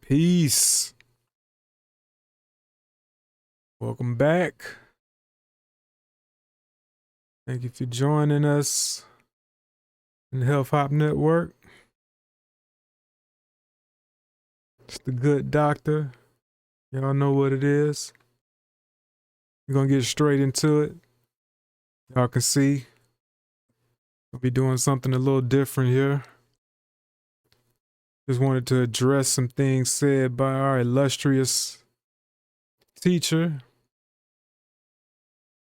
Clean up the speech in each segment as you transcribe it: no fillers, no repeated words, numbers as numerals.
Peace. Welcome back. Thank you for joining us in the Health Hop Network. It's the good doctor. Y'all know what it is. We're gonna get straight into it. Y'all can see we'll be doing something a little different here. Just wanted to address some things said by our illustrious teacher,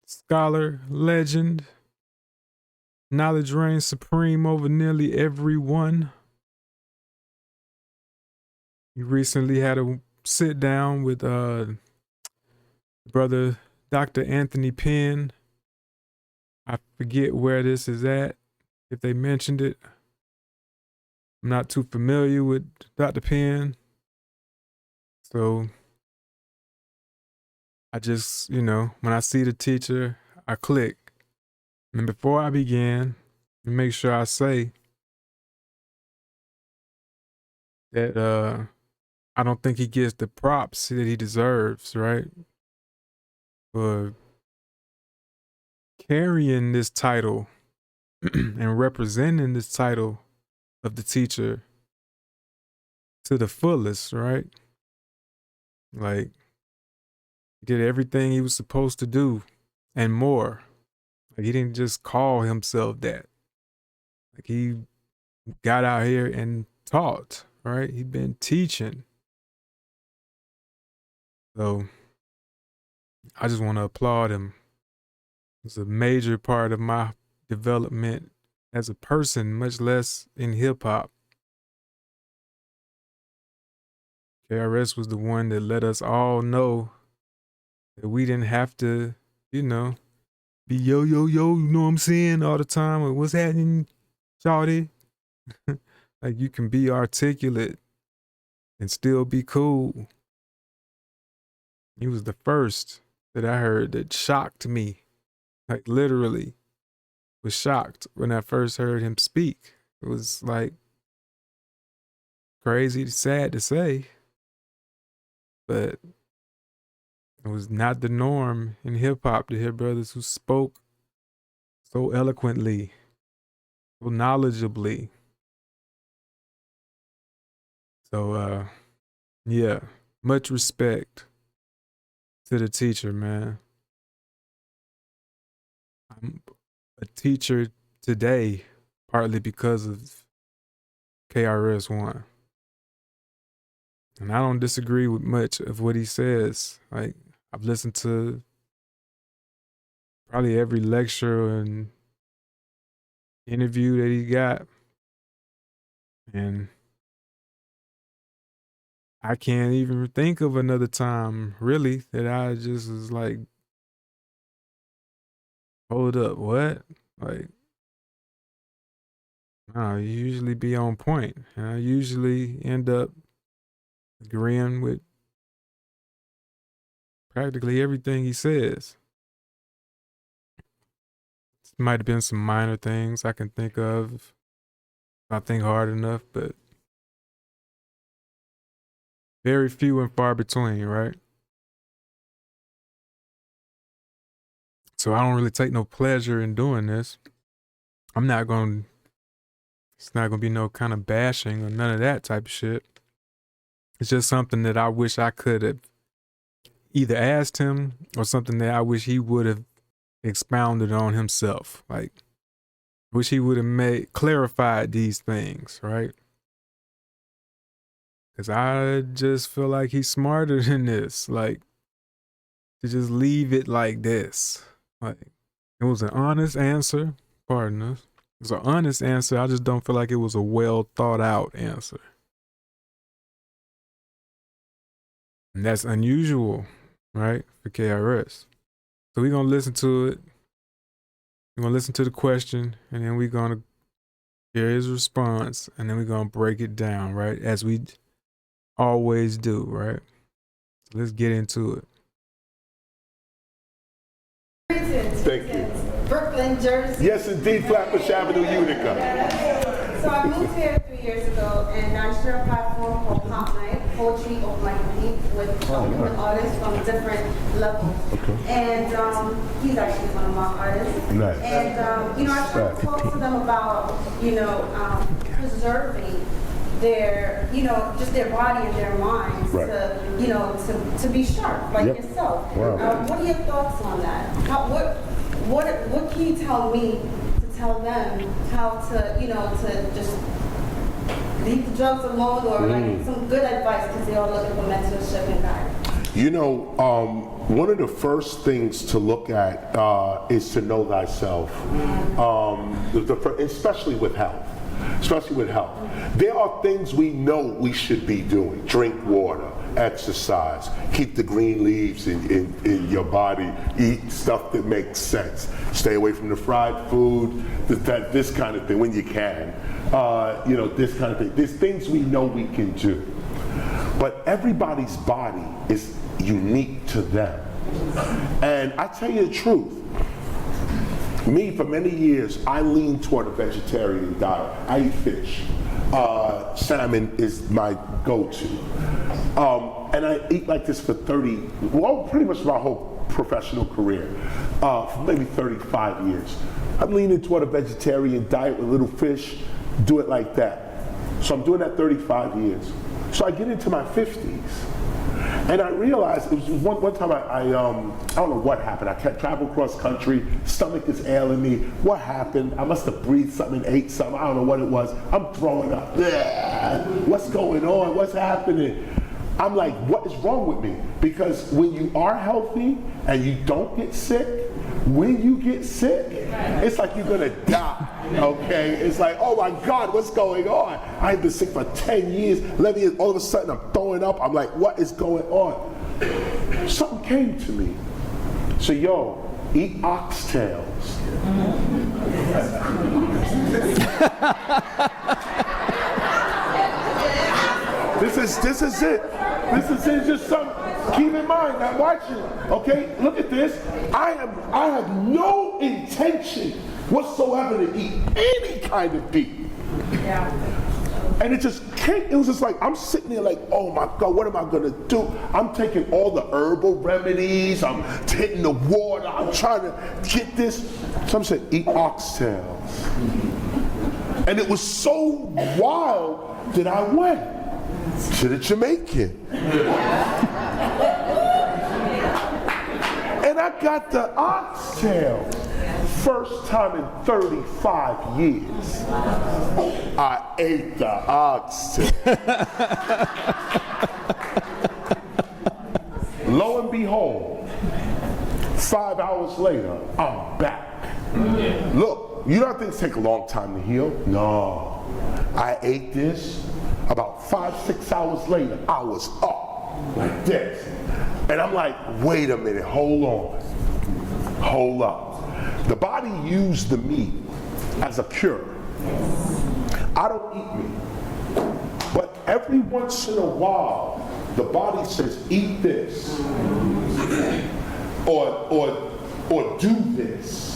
scholar, legend. Knowledge reigns supreme over nearly everyone. He recently had a sit down with brother Dr. Anthony Penn. I forget where this is at, if they mentioned it. I'm not too familiar with Dr. Penn. So I just, when I see the teacher, I click. And before I begin, make sure I say that I don't think he gets the props that he deserves, right? For carrying this title and representing this title of the teacher to the fullest, right? Like, he did everything he was supposed to do and more. Like, he didn't just call himself that. Like, he got out here and taught, right? He'd been teaching. So I just want to applaud him. It's a major part of my development as a person, much less in hip hop. KRS was the one that let us all know that we didn't have to, be yo, you know what I'm saying, all the time. Or what's happening, shawty? Like, you can be articulate and still be cool. He was the first that I heard that shocked me. Like, literally was shocked when I first heard him speak. It was like crazy, sad to say, but it was not the norm in hip hop to hear brothers who spoke so eloquently, so knowledgeably. So yeah, much respect to the teacher, man. I'm a teacher today partly because of KRS One. And I don't disagree with much of what he says. Like, I've listened to probably every lecture and interview that he got. And I can't even think of another time, really, that I just was like, hold up, what? Like, no, you usually be on point. And I usually end up agreeing with practically everything he says. Might have been some minor things I can think of if I think hard enough, but very few and far between, right? So I don't really take no pleasure in doing this. It's not gonna be no kind of bashing or none of that type of shit. It's just something that I wish I could have either asked him or something that I wish he would have expounded on himself. Like, wish he would have clarified these things, right? Because I just feel like he's smarter than this. Like, to just leave it like this. Like, it was an honest answer. Pardon us. It was an honest answer. I just don't feel like it was a well thought out answer. And that's unusual, right? For KRS. So we're going to listen to it. We're going to listen to the question, and then we're going to hear his response, and then we're going to break it down, right? As we always do, right? So let's get into it. Thank you. Brooklyn, Jersey. Yes, indeed, Flatbush Avenue, Utica. So I moved here 3 years ago, and I share a platform called Pop Night, Poetry Open Mic Night, with different artists from different levels. Okay. And he's actually one of my artists. Nice. And I try to talk to them about, preserving their, just their body and their minds to be sharp, like yourself. Wow. What are your thoughts on that? What can you tell me to tell them how to, to just leave the drugs alone, or like some good advice, because they're all looking for mentorship and guidance? One of the first things to look at is to know thyself, especially with health. There are things we know we should be doing. Drink water, exercise, keep the green leaves in your body, eat stuff that makes sense. Stay away from the fried food, this kind of thing when you can. This kind of thing. There's things we know we can do. But everybody's body is unique to them. And I tell you the truth, me, for many years, I leaned toward a vegetarian diet. I eat fish. Salmon is my go-to. And I eat like this for pretty much my whole professional career, for maybe 35 years. I'm leaning toward a vegetarian diet with little fish, do it like that. So I'm doing that 35 years. So I get into my 50s. And I realized, it was one time I don't know what happened. I traveled cross country, stomach is ailing me. What happened? I must have breathed something, ate something, I don't know what it was. I'm throwing up. What's going on? What's happening? I'm like, what is wrong with me? Because when you are healthy and you don't get sick, when you get sick, it's like you're gonna die, okay? It's like, oh my God, what's going on? I've been sick for 10 years, 11 years, all of a sudden I'm throwing up. I'm like, what is going on? Something came to me. So eat oxtails. This is it. This is just something. Keep in mind, I'm watching. Okay, look at this. I have no intention whatsoever to eat any kind of beef. Yeah. And it just came. It was just like I'm sitting there like, oh my God, what am I gonna do? I'm taking all the herbal remedies. I'm hitting the water. I'm trying to get this. Some said eat oxtails, and it was so wild that I went to the Jamaican. And I got the oxtail. First time in 35 years, I ate the oxtail. Lo and behold, 5 hours later, I'm back. Look, you don't think it takes a long time to heal? No. I ate this. About 5-6 hours later, I was up like this. And I'm like, wait a minute, hold on. Hold up. The body used the meat as a cure. I don't eat meat. But every once in a while, the body says, eat this. Or do this.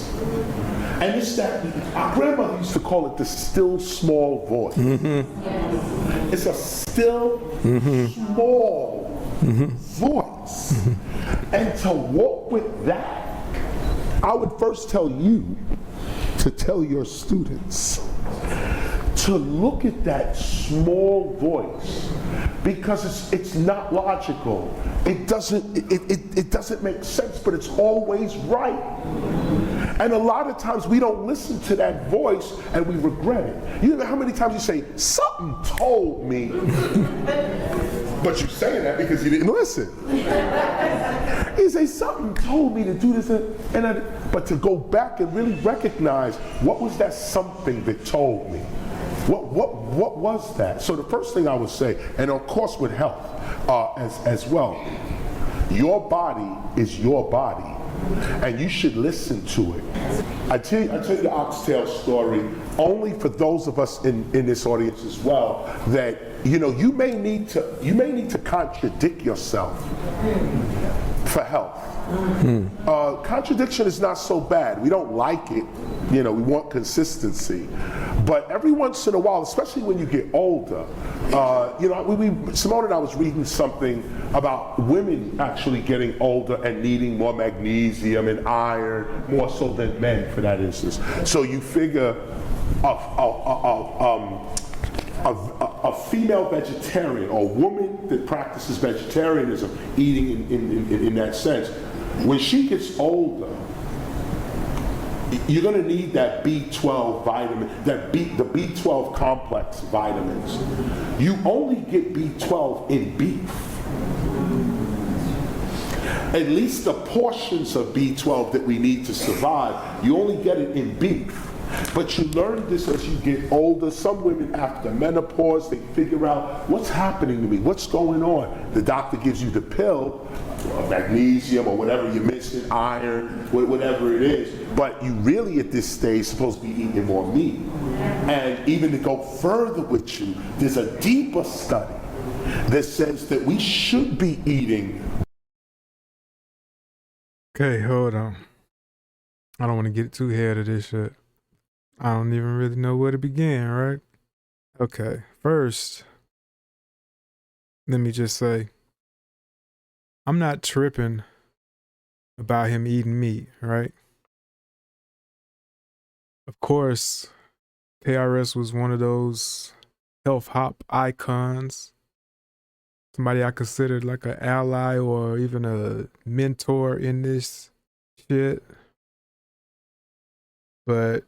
And it's that, our grandmother used to call it the still small voice. Mm-hmm. It's a still small voice. And to walk with that, I would first tell you to tell your students to look at that small voice, because it's not logical. It doesn't make sense, but it's always right. And a lot of times we don't listen to that voice and we regret it. You know how many times you say, something told me, but you're saying that because you didn't listen. You say, something told me to do this, but to go back and really recognize, what was that something that told me? What was that? So the first thing I would say, and of course with health as well, your body is your body, and you should listen to it. I tell you the oxtail story only for those of us in this audience as well, that you may need to contradict yourself. for health. Contradiction is not so bad. We don't like it. We want consistency. But every once in a while, especially when you get older, Simone and I was reading something about women actually getting older and needing more magnesium and iron, more so than men for that instance. So you figure a female vegetarian or a woman that practices vegetarianism, eating in that sense, when she gets older, you're going to need that B12 vitamin, the B12 complex vitamins. You only get B12 in beef. At least the portions of B12 that we need to survive, you only get it in beef. But you learn this as you get older. Some women after menopause, they figure out what's happening to me, what's going on. The doctor gives you the pill, magnesium or whatever you're missing, iron, whatever it is. But you really at this stage supposed to be eating more meat. And even to go further with you, there's a deeper study that says that we should be eating. Okay, hold on. I don't want to get too ahead of this shit. I don't even really know where to begin, right? Okay, first, let me just say, I'm not tripping about him eating meat, right? Of course, KRS was one of those health hop icons, somebody I considered like an ally or even a mentor in this shit. But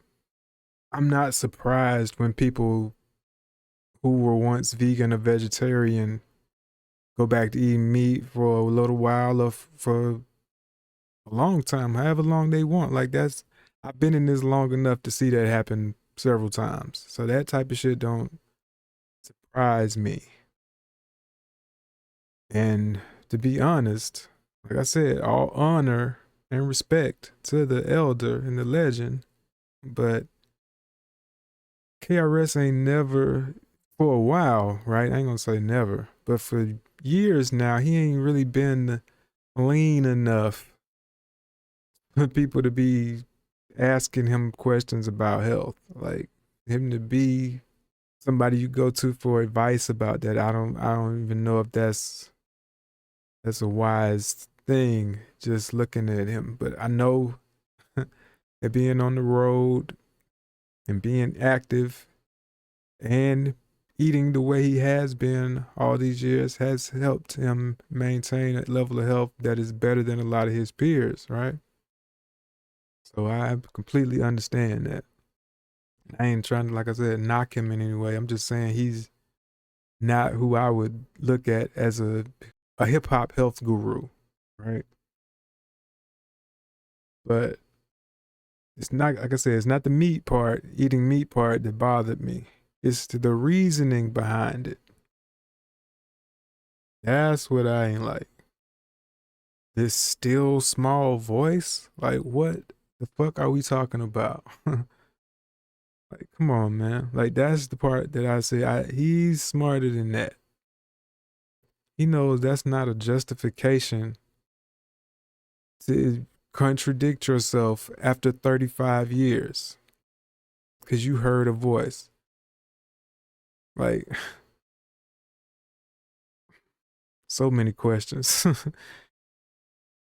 I'm not surprised when people who were once vegan or vegetarian go back to eating meat for a little while or for a long time, however long they want. Like I've been in this long enough to see that happen several times. So that type of shit don't surprise me. And to be honest, like I said, all honor and respect to the elder and the legend, but KRS ain't never, for a while, right? I ain't gonna say never, but for years now, he ain't really been lean enough for people to be asking him questions about health. Like him to be somebody you go to for advice about that. I don't even know if that's a wise thing, just looking at him. But I know that being on the road and being active and eating the way he has been all these years has helped him maintain a level of health that is better than a lot of his peers, right? So I completely understand that. I ain't trying to, like I said, knock him in any way. I'm just saying he's not who I would look at as a hip hop health guru, right? But it's not, like I said, it's not the meat part, eating meat part that bothered me. It's the reasoning behind it. That's what I ain't like. This still small voice? Like, what the fuck are we talking about? Like, come on, man. Like, that's the part that I say, he's smarter than that. He knows that's not a justification to contradict yourself after 35 years because you heard a voice. Like, so many questions.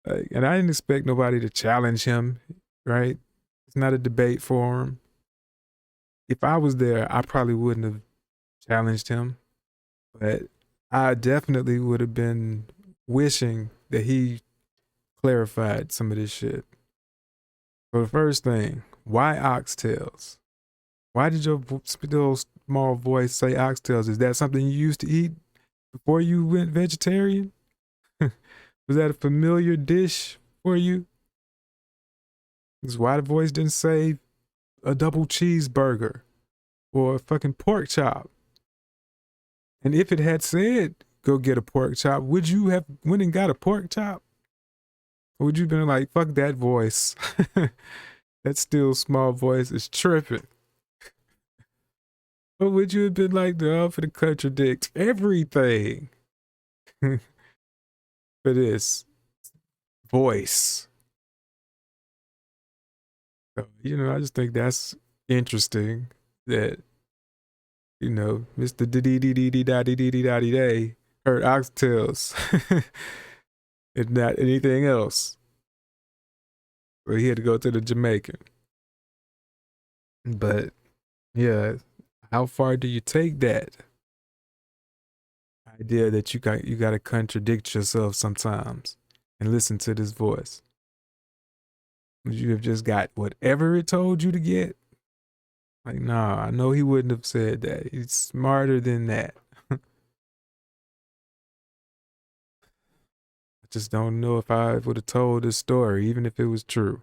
Like, and I didn't expect nobody to challenge him, right? It's not a debate forum. If I was there, I probably wouldn't have challenged him, but I definitely would have been wishing that he clarified some of this shit. So the first thing, why oxtails? Why did your still small voice say oxtails? Is that something you used to eat before you went vegetarian? Was that a familiar dish for you? That's why the voice didn't say a double cheeseburger or a fucking pork chop. And if it had said, go get a pork chop, would you have went and got a pork chop? Or would you have been like, fuck that voice? That still small voice is tripping. Or would you have been like, no, for the contradict everything for this? voice. So, I just think that's interesting that, Mr. Diddy heard oxtails and not anything else. So he had to go to the Jamaican. But yeah, how far do you take that idea that you got to contradict yourself sometimes and listen to this voice? Would you have just got whatever it told you to get? Like, nah, I know he wouldn't have said that. He's smarter than that. I just don't know if I would have told this story, even if it was true.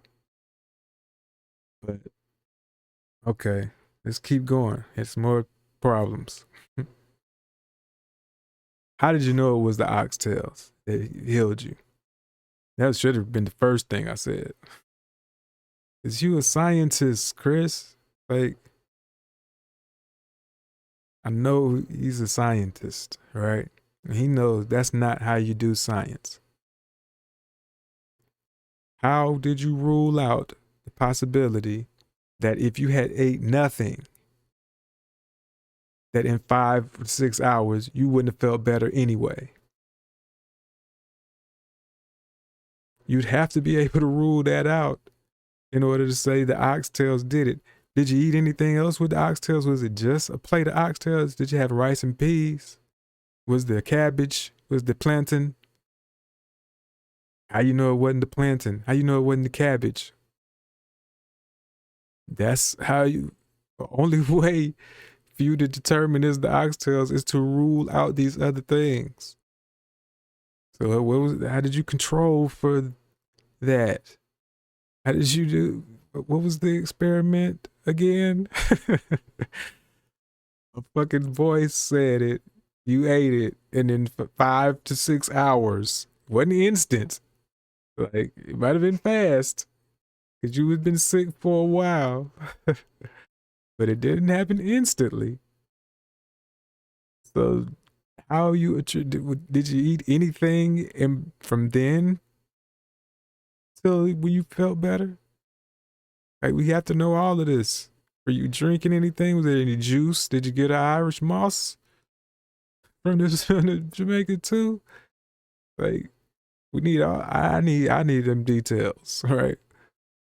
But okay, let's keep going. It's more problems. How did you know it was the oxtails that healed you? That should have been the first thing I said. Is you a scientist, Chris? Like, I know he's a scientist, right? And he knows that's not how you do science. How did you rule out the possibility that if you had ate nothing, that in 5 or 6 hours, you wouldn't have felt better anyway? You'd have to be able to rule that out in order to say the oxtails did it. Did you eat anything else with the oxtails? Was it just a plate of oxtails? Did you have rice and peas? Was there cabbage? Was there plantain? How you know it wasn't the plantain? How you know it wasn't the cabbage? That's how the only way for you to determine is the oxtails is to rule out these other things. So how did you control for that? How did you do, what was the experiment again? A fucking voice said it, you ate it, and in 5 to 6 hours, wasn't instant. Like, it might have been fast, because you had been sick for a while, but it didn't happen instantly. So how did you eat anything from then till when you felt better? Like, we have to know all of this. Were you drinking anything? Was there any juice? Did you get an Irish moss from the Jamaica too? Like, I need them details, right?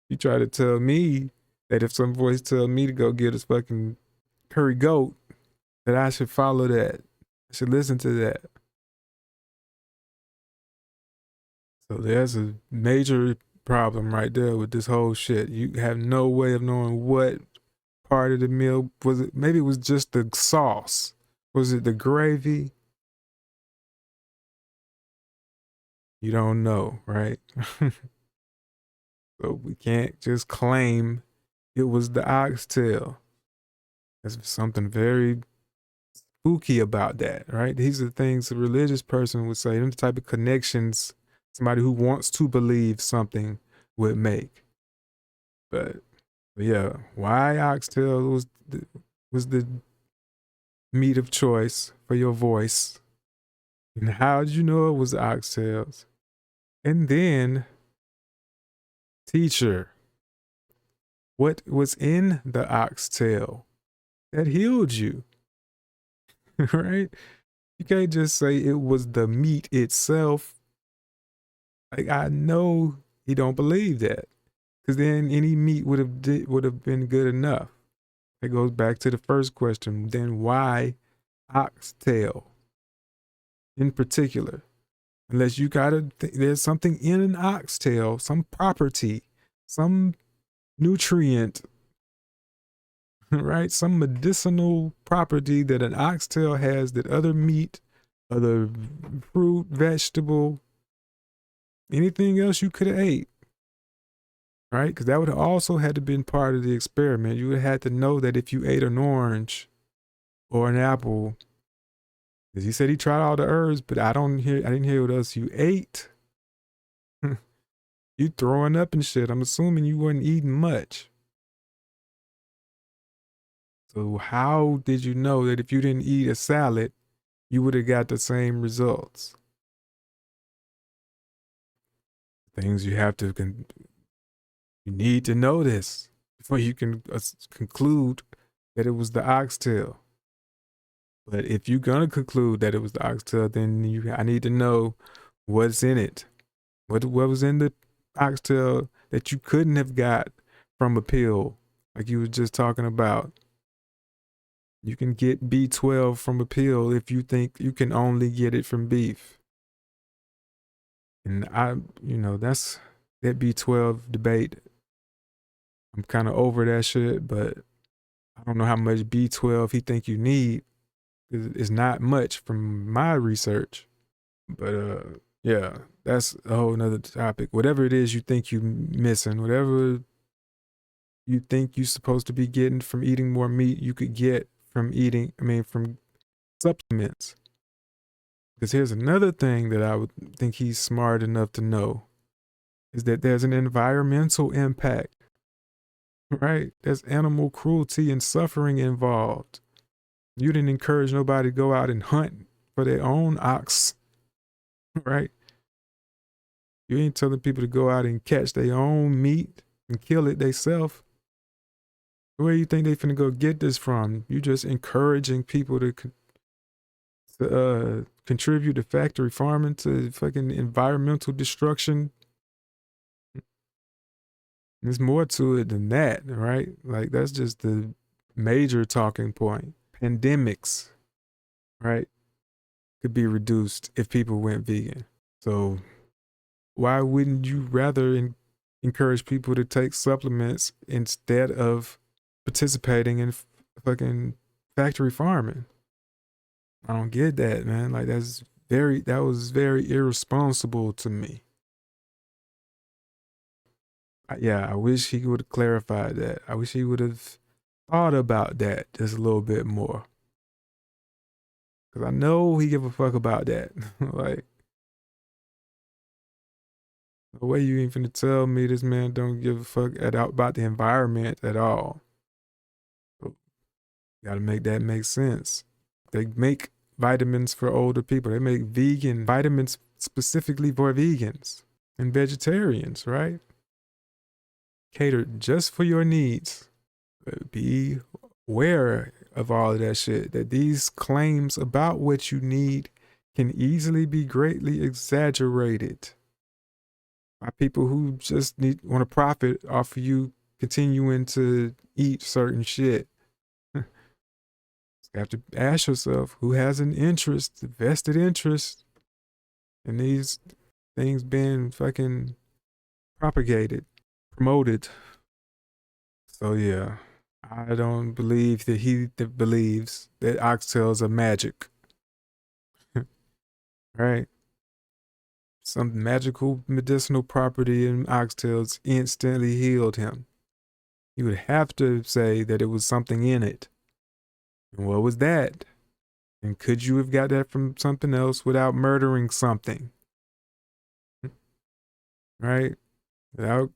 You try to tell me that if some voice tell me to go get a fucking curry goat, that I should follow that. I should listen to that. So there's a major problem right there with this whole shit. You have no way of knowing what part of the meal was it. Maybe it was just the sauce. Was it the gravy? You don't know, right? So we can't just claim it was the oxtail. There's something very spooky about that, right? These are the things a religious person would say, them the type of connections somebody who wants to believe something would make. But yeah, why oxtail was the meat of choice for your voice? And how did you know it was the oxtails? And then, teacher, what was in the oxtail that healed you? Right? You can't just say it was the meat itself. Like, I know he don't believe that, because then any meat would have been good enough. It goes back to the first question. Then why oxtail in particular? Unless you there's something in an oxtail, some property, some nutrient, right? Some medicinal property that an oxtail has that other meat, other fruit, vegetable, anything else you could have ate, right? Because that would have also had to been part of the experiment. You would have had to know that if you ate an orange or an apple, because he said he tried all the herbs, but I didn't hear what else you ate. You throwing up and shit. I'm assuming you weren't eating much. So how did you know that if you didn't eat a salad, you would have got the same results? things you have to, you need to know this before you can conclude that it was the oxtail. But if you're gonna conclude that it was the oxtail, then I need to know what's in it. What was in the oxtail that you couldn't have got from a pill, like you were just talking about. You can get B12 from a pill if you think you can only get it from beef. And that's that B12 debate. I'm kind of over that shit, but I don't know how much B12 he think you need. It's not much from my research. But yeah, that's a whole nother topic. Whatever it is you think you're missing, whatever you think you're supposed to be getting from eating more meat, you could get from from supplements. Because here's another thing that I would think he's smart enough to know, is that there's an environmental impact, right? There's animal cruelty and suffering involved. You didn't encourage nobody to go out and hunt for their own ox, right? You ain't telling people to go out and catch their own meat and kill it themselves. Where do you think they finna go get this from? You just encouraging people to contribute to factory farming, to fucking environmental destruction. There's more to it than that, right? Like, that's just the major talking point. Pandemics, right, could be reduced if people went vegan. So why wouldn't you rather encourage people to take supplements instead of participating in fucking factory farming? I don't get that, man. Like, that was very irresponsible to me. I wish he would have clarified that. I wish he would have thought about that just a little bit more. Because I know he give a fuck about that. Like, the way you ain't finna tell me this man don't give a fuck about the environment at all. So, gotta make that make sense. They make vitamins for older people. They make vegan vitamins specifically for vegans and vegetarians, right? Catered just for your needs. But be aware of all of that shit, that these claims about what you need can easily be greatly exaggerated by people who just want to profit off of you continuing to eat certain shit. You have to ask yourself, who has an interest, a vested interest in these things being fucking propagated, promoted. So yeah, I don't believe that he believes that oxtails are magic. Right? Some magical medicinal property in oxtails instantly healed him. You would have to say that it was something in it. And what was that? And could you have got that from something else without murdering something? Right? Without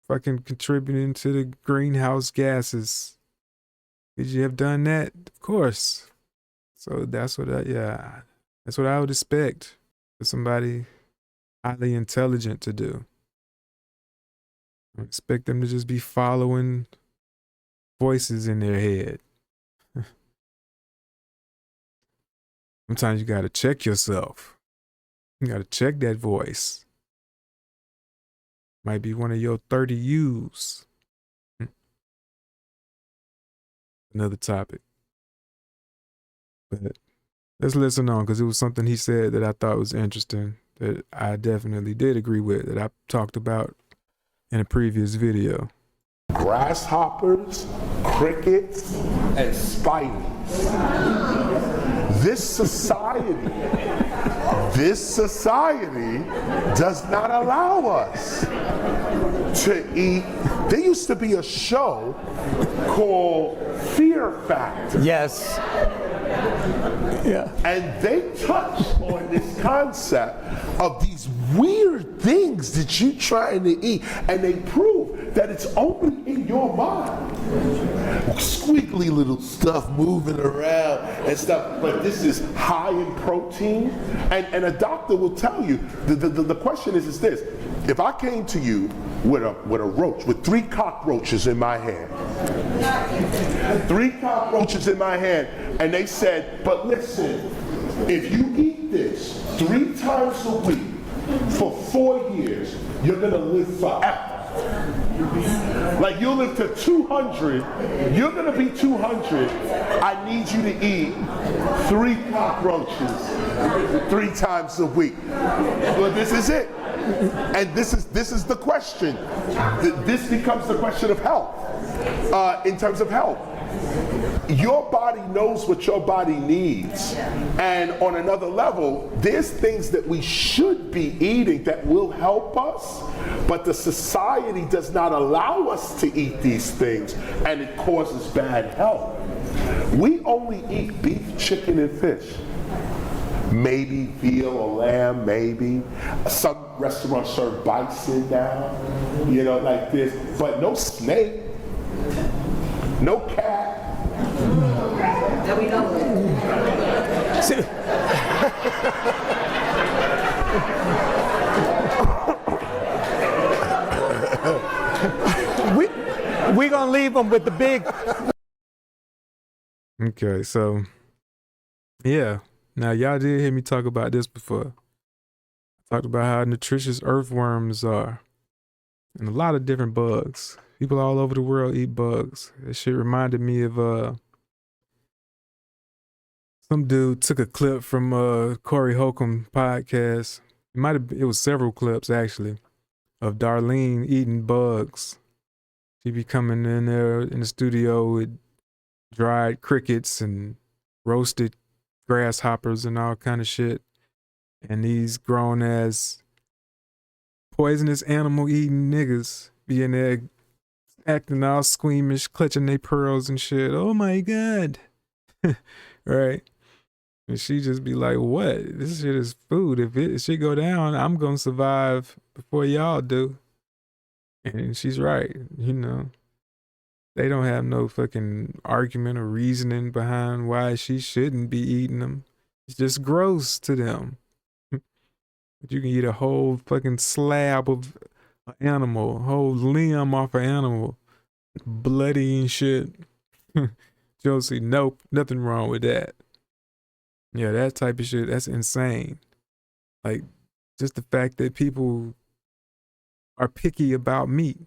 fucking contributing to the greenhouse gases. Could you have done that? Of course. So that's what I would expect for somebody highly intelligent to do. I expect them to just be following voices in their head. Sometimes you gotta check yourself. You gotta check that voice. Might be one of your 30 U's. Another topic. But let's listen on, because it was something he said that I thought was interesting, that I definitely did agree with, that I talked about in a previous video. Grasshoppers, crickets, and spiders. This society does not allow us to eat. There used to be a show called Fear Factor. Yes. Yeah. And they touch on this concept of these weird things that you're trying to eat. And they prove that it's only in your mind. Squiggly little stuff moving around and stuff, but this is high in protein. And a doctor will tell you, the question is this: if I came to you with a roach, with 3 cockroaches in my hand, 3 cockroaches in my hand, and they said, but listen, if you eat this 3 times a week for 4 years, you're gonna live forever. Like you'll live to 200, you're gonna be 200. I need you to eat 3 cockroaches 3 times a week. Well, this is it. And this is the question. This becomes the question of health. In terms of health, your body knows what your body needs, and on another level, there's things that we should be eating that will help us, but the society does not allow us to eat these things, and it causes bad health. We only eat beef, chicken, and fish. Maybe veal or lamb, maybe. Some restaurants serve bison now, you know, like this, but no snake, no cat. That we know. We gonna leave them with the big. Okay, so yeah. Now y'all did hear me talk about this before. I talked about how nutritious earthworms are, and a lot of different bugs. People all over the world eat bugs. That shit reminded me of some dude took a clip from Corey Holcomb podcast. It was several clips actually of Darlene eating bugs. She be coming in there in the studio with dried crickets and roasted grasshoppers and all kind of shit. And these grown ass poisonous animal eating niggas be in there acting all squeamish, clutching their pearls and shit. Oh my God. Right? And she just be like, what? This shit is food. If shit go down, I'm gonna survive before y'all do. And she's right, you know. They don't have no fucking argument or reasoning behind why she shouldn't be eating them. It's just gross to them. But you can eat a whole fucking slab of an animal, a whole limb off an animal, bloody and shit. Josie, nope, nothing wrong with that. Yeah, that type of shit, that's insane. Like, just the fact that people are picky about meat.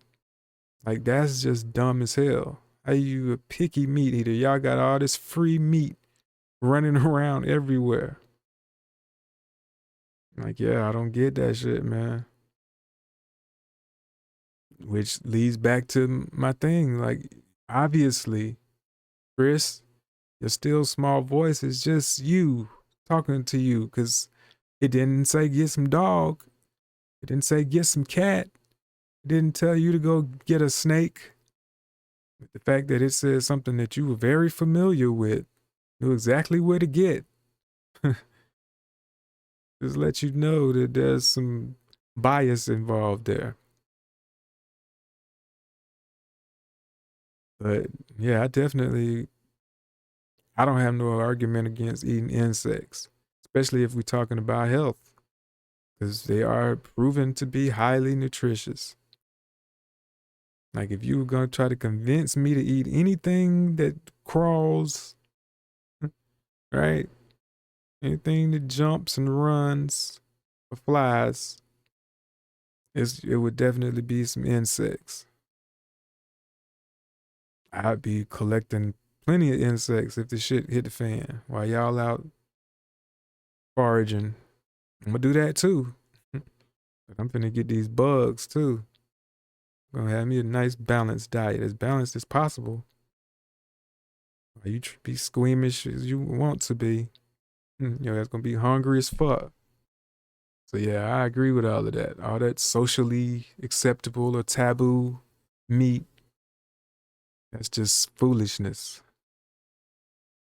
Like, that's just dumb as hell. How you a picky meat eater? Y'all got all this free meat running around everywhere. Like, yeah, I don't get that shit, man. Which leads back to my thing. Like, obviously, Chris, your still small voice is just you talking to you, because it didn't say get some dog. It didn't say get some cat. It didn't tell you to go get a snake. The fact that it says something that you were very familiar with, knew exactly where to get, just let you know that there's some bias involved there. But yeah, I don't have no argument against eating insects, especially if we're talking about health, because they are proven to be highly nutritious. Like, if you were going to try to convince me to eat anything that crawls, right? Anything that jumps and runs or flies, it would definitely be some insects. I'd be collecting plenty of insects if the shit hit the fan while y'all out foraging. I'm gonna do that too. But I'm finna get these bugs too. Gonna have me a nice balanced diet, as balanced as possible. You be squeamish as you want to be. Your ass gonna be hungry as fuck. So yeah, I agree with all of that. All that socially acceptable or taboo meat, that's just foolishness.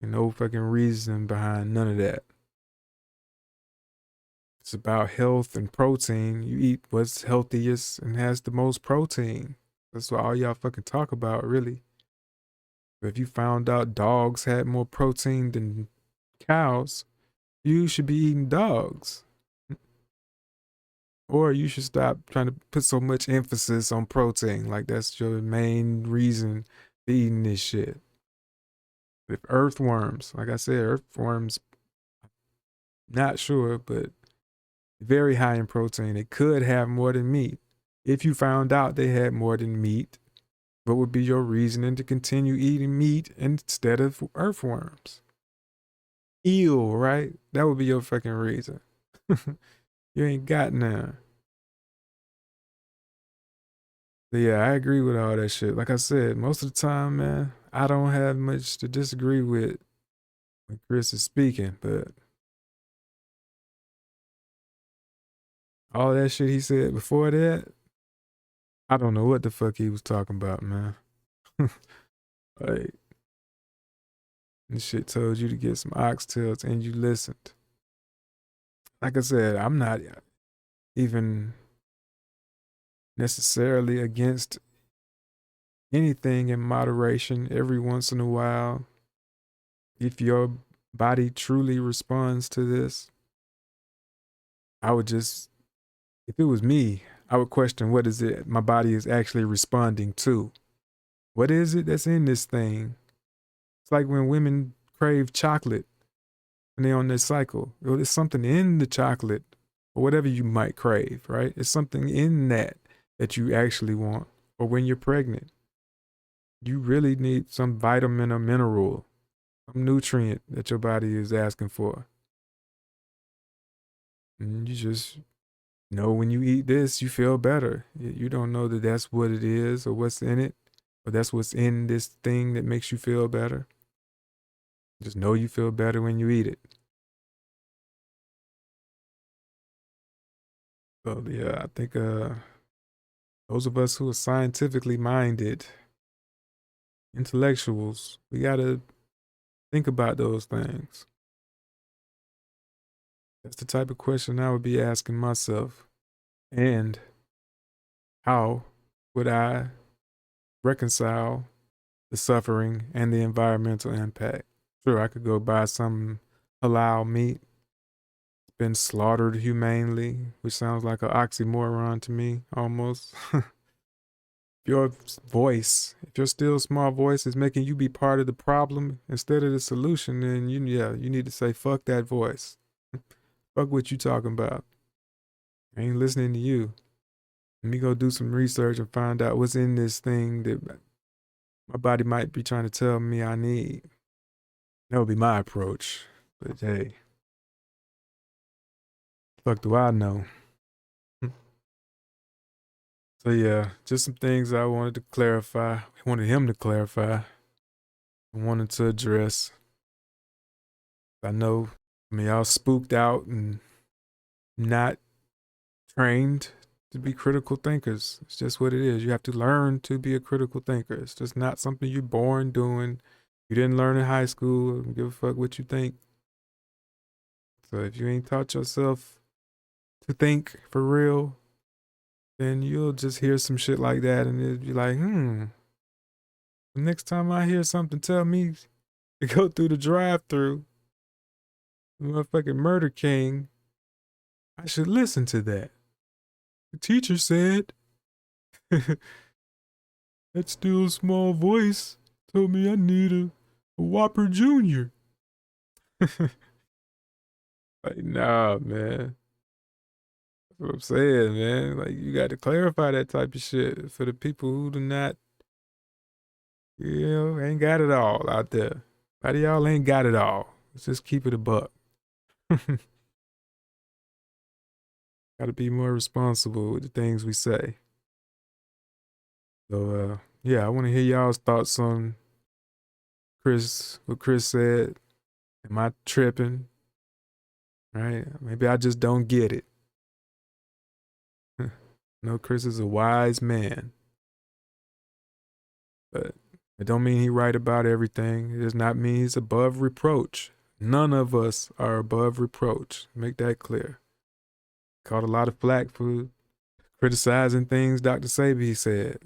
And no fucking reason behind none of that. It's about health and protein. You eat what's healthiest and has the most protein. That's what all y'all fucking talk about, really. But if you found out dogs had more protein than cows, you should be eating dogs. Or you should stop trying to put so much emphasis on protein. Like that's your main reason for eating this shit. If earthworms, like I said, earthworms, not sure, but very high in protein. They could have more than meat. If you found out they had more than meat, what would be your reasoning to continue eating meat instead of earthworms? Eel, right? That would be your fucking reason. You ain't got none. But yeah, I agree with all that shit. Like I said, most of the time, man, I don't have much to disagree with when Chris is speaking, but all that shit he said before that, I don't know what the fuck he was talking about, man. Like, this shit told you to get some oxtails and you listened. Like I said, I'm not even necessarily against anything in moderation every once in a while. If your body truly responds to this, I would just, if it was me, I would question what is it my body is actually responding to. What is it that's in this thing? It's like when women crave chocolate when they're on their cycle. There's something in the chocolate or whatever you might crave, right? It's something in that you actually want. Or when you're pregnant, you really need some vitamin or mineral, some nutrient that your body is asking for. And you just know when you eat this, you feel better. You don't know that that's what it is or what's in it, or that's what's in this thing that makes you feel better. Just know you feel better when you eat it. So yeah, I think those of us who are scientifically minded, intellectuals, we gotta think about those things. That's the type of question I would be asking myself. And how would I reconcile the suffering and the environmental impact? Sure, I could go buy some halal meat, been slaughtered humanely, which sounds like an oxymoron to me almost. Your voice, if your still small voice is making you be part of the problem instead of the solution, then you need to say fuck that voice. Fuck what you talking about. I ain't listening to you. Let me go do some research and find out what's in this thing that my body might be trying to tell me I need. That would be my approach. But hey, fuck do I know? So yeah, just some things I wanted to clarify. I wanted him to clarify. I wanted to address. I know, y'all spooked out and not trained to be critical thinkers. It's just what it is. You have to learn to be a critical thinker. It's just not something you're born doing. You didn't learn in high school. Don't give a fuck what you think. So if you ain't taught yourself to think for real, then you'll just hear some shit like that and it'll be like, the next time I hear something tell me to go through the drive-through, motherfucking Murder King, I should listen to that. The teacher said, that still small voice told me I need a Whopper Jr. Like, nah, man. That's what I'm saying, man. Like, you got to clarify that type of shit for the people who do not, ain't got it all out there. A lot of y'all ain't got it all. Let's just keep it a buck. Got to be more responsible with the things we say. So, yeah, I want to hear y'all's thoughts on what Chris said. Am I tripping? Right? Maybe I just don't get it. No, Chris is a wise man. But it don't mean he right about everything. It does not mean he's above reproach. None of us are above reproach. Make that clear. Caught a lot of flack for criticizing things Dr. Sebi said.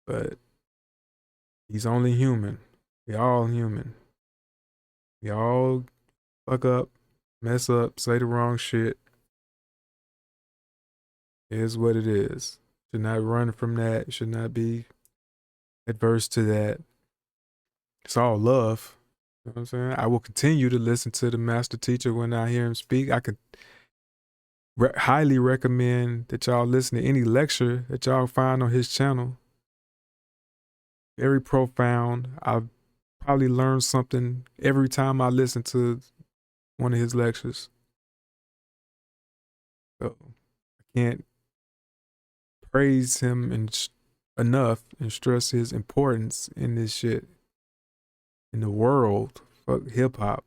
but he's only human. We all human. We all fuck up, mess up, say the wrong shit. It is what it is. Should not run from that. Should not be adverse to that. It's all love. You know what I'm saying? I will continue to listen to the master teacher when I hear him speak. I could highly recommend that y'all listen to any lecture that y'all find on his channel. Very profound. I've probably learned something every time I listen to one of his lectures. So I can't praise him enough and stress his importance in this shit. In the world, fuck hip hop.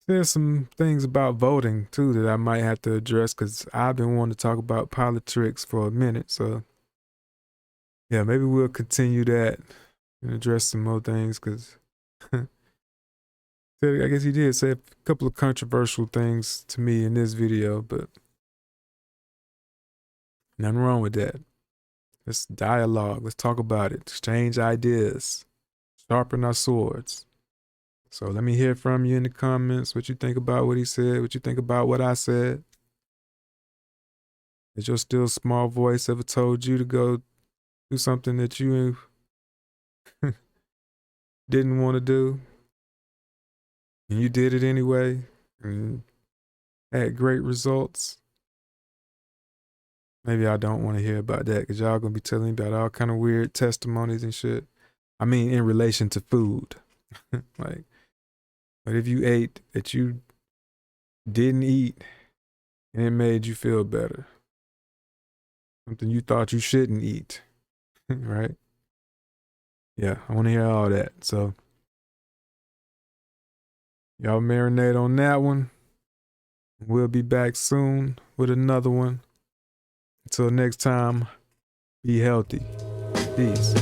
There's some things about voting too that I might have to address because I've been wanting to talk about politics for a minute. So yeah, maybe we'll continue that and address some more things because I guess he did say a couple of controversial things to me in this video, but nothing wrong with that. Let's dialogue. Let's talk about it. Exchange ideas. Sharpen our swords. So let me hear from you in the comments what you think about what he said, what you think about what I said. Has your still small voice ever told you to go do something that you didn't want to do? And you did it anyway and had great results? Maybe I don't want to hear about that because y'all gonna be telling me about all kind of weird testimonies and shit. I mean, in relation to food. Like, but if you ate that you didn't eat and it made you feel better, something you thought you shouldn't eat, right? Yeah, I want to hear all that. So y'all marinate on that one. We'll be back soon with another one. Until next time, be healthy. Peace.